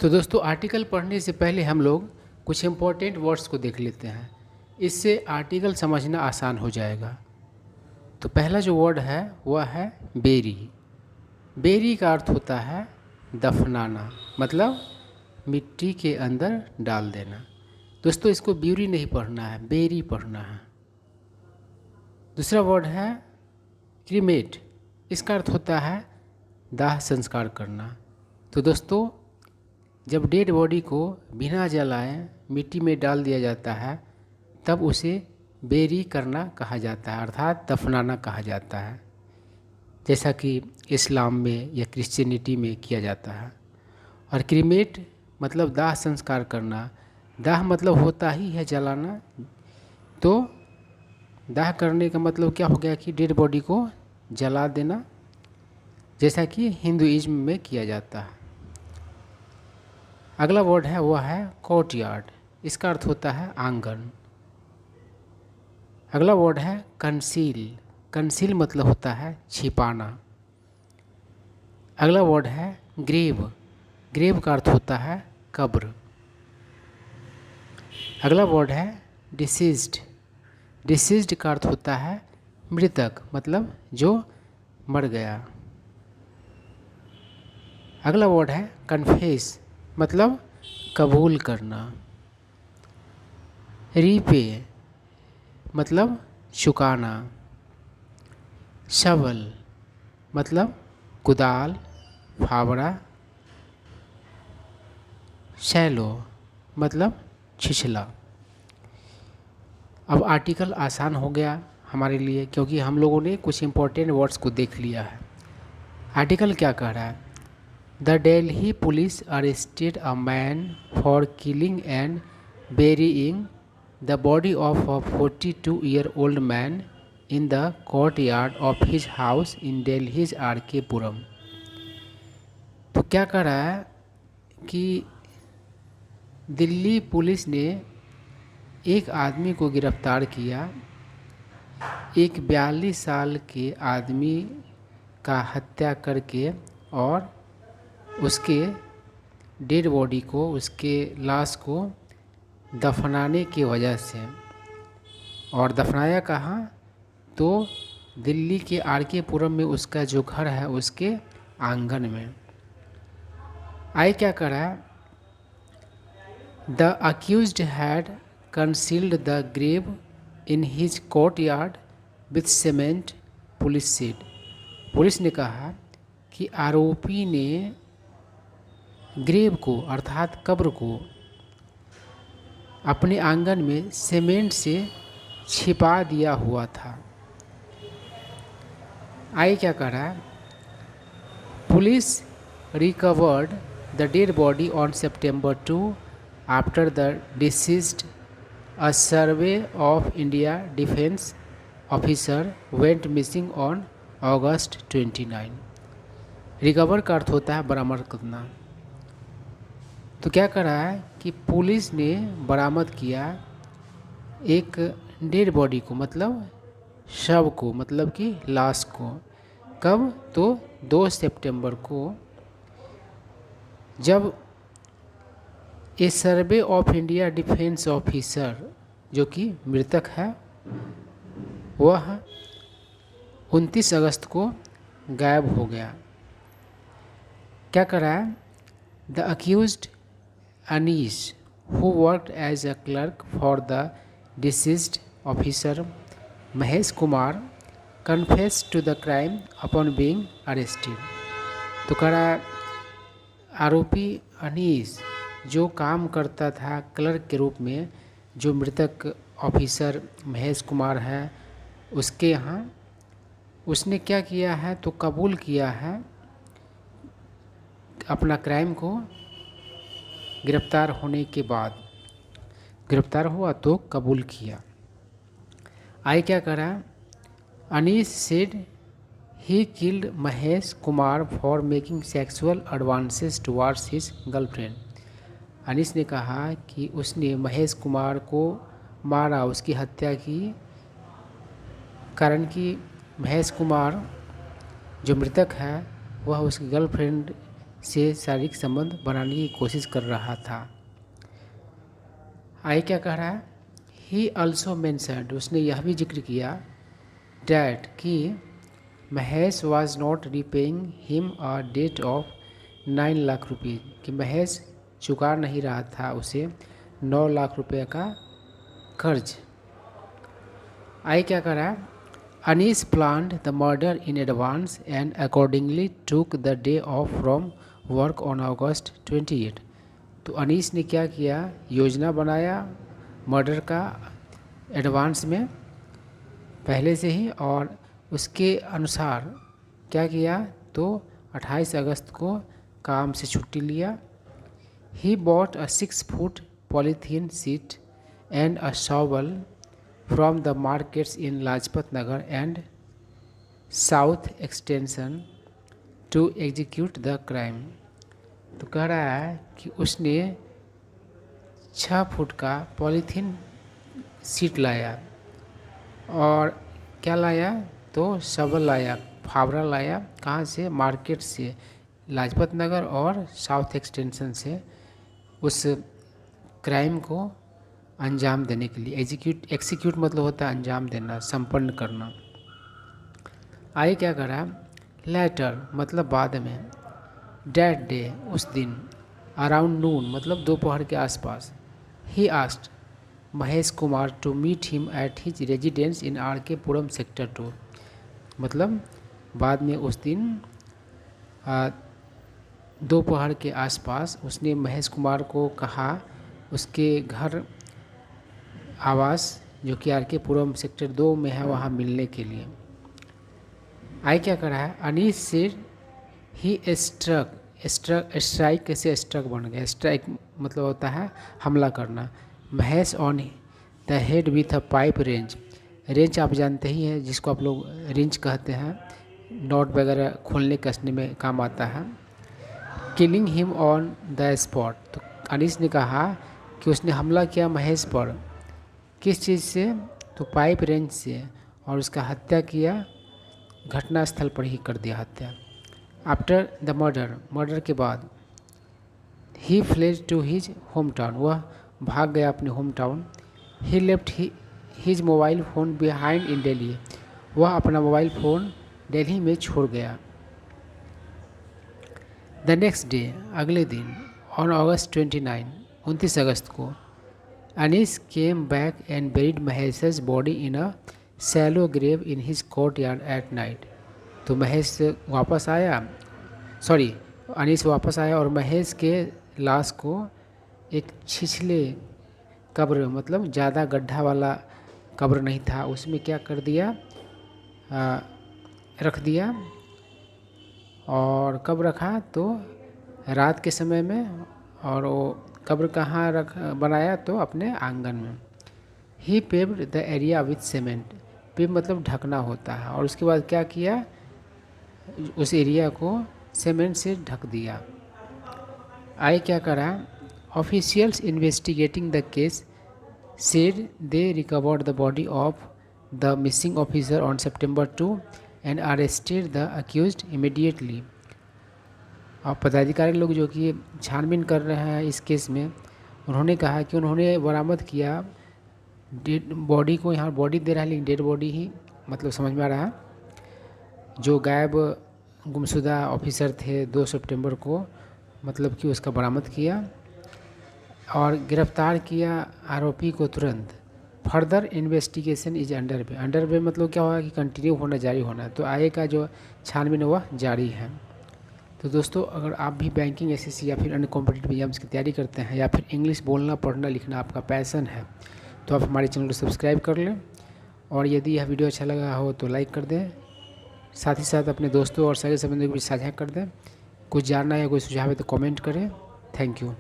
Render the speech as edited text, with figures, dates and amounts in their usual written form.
तो दोस्तों आर्टिकल पढ़ने से पहले हम लोग कुछ इम्पोर्टेंट वर्ड्स को देख लेते हैं। इससे आर्टिकल समझना आसान हो जाएगा। तो पहला जो वर्ड है वह है बेरी। बेरी का अर्थ होता है दफनाना, मतलब मिट्टी के अंदर डाल देना। दोस्तों इसको ब्यूरी नहीं पढ़ना है, बेरी पढ़ना है। दूसरा वर्ड है क्रीमेट। इसका अर्थ होता है दाह संस्कार करना। तो दोस्तों जब डेड बॉडी को बिना जलाए मिट्टी में डाल दिया जाता है तब उसे बेरी करना कहा जाता है, अर्थात दफनाना कहा जाता है, जैसा कि इस्लाम में या क्रिश्चियनिटी में किया जाता है। और क्रीमेट मतलब दाह संस्कार करना। दाह मतलब होता ही है जलाना। तो दाह करने का मतलब क्या हो गया कि डेड बॉडी को जला देना, जैसा कि हिंदुइज्म में किया जाता है। अगला वर्ड है वह है कोर्टयार्ड। इसका अर्थ होता है आंगन। अगला वर्ड है कंसील। कंसील मतलब होता है छिपाना। अगला वर्ड है ग्रेव। ग्रेव का अर्थ होता है कब्र। अगला वर्ड है डिसीज्ड। डिसीज्ड का अर्थ होता है मृतक, मतलब जो मर गया। अगला वर्ड है कन्फेस, मतलब कबूल करना। रीपे मतलब चुकाना। शवल मतलब कुदाल, फावड़ा। शैलो मतलब छिछला। अब आर्टिकल आसान हो गया हमारे लिए, क्योंकि हम लोगों ने कुछ इम्पोर्टेंट वर्ड्स को देख लिया है। आर्टिकल क्या कह रहा है? The Delhi police arrested a man for killing and burying the body of a 42-year-old man in the courtyard of his house in Delhi's RK Puram। तो क्या कर रहा है कि दिल्ली पुलिस ने एक आदमी को गिरफ्तार किया, एक 42 साल के आदमी का हत्या करके, और उसके डेड बॉडी को, उसके लाश को दफनाने की वजह से। और दफनाया कहाँ? तो दिल्ली के आरके पुरम में उसका जो घर है उसके आंगन में। आए क्या करा? The accused had concealed the grave in his courtyard with cement, police said. Police ने कहा कि आरोपी ने ग्रेव को, अर्थात कब्र को, अपने आंगन में सीमेंट से छिपा दिया हुआ था। आगे क्या कह रहा है? Police recovered the dead body on September 2 after the deceased. A survey of India defence officer went missing on August 29। Recover का अर्थ होता है बरामद करना। तो क्या कर रहा है कि पुलिस ने बरामद किया एक डेड बॉडी को, मतलब शव को, मतलब कि लाश को। कब? तो 2 सितंबर को, जब a survey of India defence officer, जो कि मृतक है, वह 29 अगस्त को गायब हो गया। क्या कर रहा है? The accused Anish, who worked as a clerk for the deceased officer Mahesh Kumar, confessed to the crime upon being arrested। तो करा आरोपी अनीश, जो काम करता था क्लर्क के रूप में, जो मृतक ऑफिसर महेश कुमार है उसके यहाँ, उसने क्या किया है? तो कबूल किया है अपना क्राइम को। गिरफ्तार होने के बाद, गिरफ्तार हुआ तो कबूल किया। आई क्या करा? Anish said he killed Mahesh Kumar for making sexual advances towards his girlfriend. Anish ने कहा कि उसने महेश कुमार को मारा, उसकी हत्या की, कारण कि महेश कुमार जो मृतक है वह उसकी गर्लफ्रेंड से शारीरिक संबंध बनाने की कोशिश कर रहा था। आगे क्या कह रहा है, ही ऑल्सो मेंशन्ड, उसने यह भी जिक्र किया, डैट कि Mahesh was not repaying him a debt of 9 lakh rupees, कि महेश चुका नहीं रहा था उसे 9 लाख रुपये का कर्ज। आगे क्या कर रहा है, Anees planned the murder in advance and accordingly took the day off from work on August 28। तो अनीस ने क्या किया, योजना बनाया मर्डर का एडवांस में पहले से ही, और उसके अनुसार क्या किया, तो 28 अगस्त को काम से छुट्टी लिया। He bought a 6 foot polythene sheet and a shovel from the markets in Lajpat Nagar and South Extension to execute the crime. तो कह रहा है कि उसने 6 फुट का पॉलीथीन सीट लाया, और क्या लाया, तो शवल लाया, फावड़ा लाया, कहाँ से, मार्केट से, लाजपत नगर और साउथ एक्सटेंशन से, उस क्राइम को अंजाम देने के लिए। एक्सिक्यूट मतलब होता है अंजाम देना, संपन्न करना। आगे क्या करा, लेटर मतलब बाद में, डैट डे उस दिन, अराउंड नून मतलब दोपहर के आसपास, he asked Mahesh Kumar to meet him at his residence in R K Puram sector 2। मतलब बाद में उस दिन दोपहर के आसपास उसने महेश कुमार को कहा उसके घर आवास जो कि आर के पुरम सेक्टर 2 में है वहाँ मिलने के लिए। आई क्या कर रहा है, अनीस से ही स्ट्राइक कैसे स्ट्रक बन गया, स्ट्राइक मतलब होता है हमला करना। Mahesh on the head with a pipe range, range आप जानते ही हैं जिसको आप लोग रेंज कहते हैं, नॉट वगैरह खोलने कसने में काम आता है। Killing him on the spot, तो अनीस ने कहा कि उसने हमला किया महेश पर, किस चीज़ से, तो पाइप रेंज से, और उसका हत्या किया घटना स्थल पर ही कर दिया हत्या। आफ्टर द मर्डर के बाद, he fled to his home town, वह भाग गया अपने home town. He left his mobile phone behind in Delhi, वह अपना मोबाइल फ़ोन दिल्ली में छोड़ गया। द नेक्स्ट डे, अगले दिन, ऑन अगस्त 29 अगस्त को, Anees came back and buried Mahesh's body in a shallow grave in his courtyard at night. तो महेश वापस आया, अनीस वापस आया और महेश के लाश को एक छिछले कब्र, मतलब ज़्यादा गड्ढा वाला कब्र नहीं था, उसमें क्या कर दिया, रख दिया। और कब रखा, तो रात के समय में, और वो कब्र कहाँ बनाया, तो अपने आंगन में। He paved the area with cement, pave मतलब ढकना होता है, और उसके बाद क्या किया, उस एरिया को सीमेंट से ढक दिया। आगे क्या करा, officials investigating the case said they recovered the body of the missing officer on September 2 and arrested the accused immediately। और पदाधिकारी लोग जो कि छानबीन कर रहे हैं इस केस में, उन्होंने कहा कि उन्होंने बरामद किया डेड बॉडी को, यहाँ बॉडी दे रहा है लेकिन डेड बॉडी ही मतलब समझ में आ रहा है, जो गायब गुमशुदा ऑफिसर थे 2 सितंबर को, मतलब कि उसका बरामद किया और गिरफ्तार किया आरोपी को तुरंत। Further investigation is under way मतलब क्या होगा कि कंटिन्यू होना, जारी होना। तो आगे का जो छानबीन वह जारी है। तो दोस्तों, अगर आप भी बैंकिंग एसएससी या फिर अन्य कॉम्पिटिटिव एग्जाम्स की तैयारी करते हैं, या फिर इंग्लिश बोलना पढ़ना लिखना आपका पैसन है, तो आप हमारे चैनल को सब्सक्राइब कर लें, और यदि यह वीडियो अच्छा लगा हो तो लाइक कर दें, साथ ही साथ अपने दोस्तों और सगे संबंधियों को भी साझा कर दें। कुछ जानना या कोई सुझाव है तो कमेंट करें। Thank you.